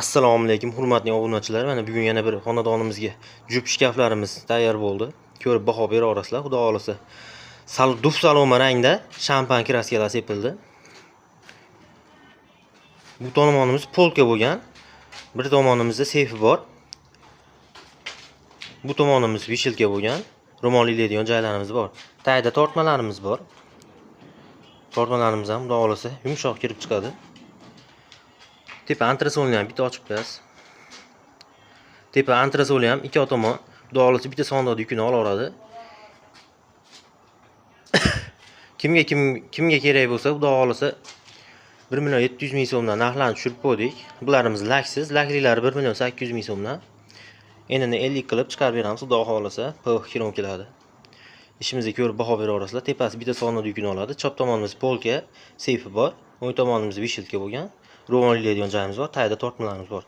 Assalomu alaykum hurmatli obunachilar. Mana bugun yana bir xonadonimizga jup shkaflarimiz tayyor bo'ldi. Ko'rib baho bera olasizlar, xudo xolasa. Duf saloma rangda shampan kraskalar sepildi. Bu tomonimiz polka bo'lgan. Bir tomonimizda seyfi bor. Bu tomonimiz vishilka bo'lgan. Ro'mol ilaydigan joylarimiz bor. Tagida tortmalarimiz bor. Tortmalarimiz ham xudo xolasa yumshoq kirib chiqadi. Tepa antresolni ham bitta ochib qo'yasiz. Tepa antresoli ham ikki tomon xudo xolasa bitta sonda yukini olaveradi. Kimga kerak bo'lsa xudo xolasa 1.700.000 so'mdan narxlarni tushirib qo'ydik. Bularimiz laksiz, lakliklari 1.800.000 so'mdan. Enini 50 qilib chiqarib beramiz xudo xolasa. PVX kirom keladi. Ishimizga ko'rib baho bera olasizlar. Tepasi bitta sonda yukini oladi. Chap tomonimiz polka, seyfi bor. O'ng tomonimiz vishilka bo'lgan. Ro'mol ilaydigan joyimiz bor. Tagida tortmalarimiz bor.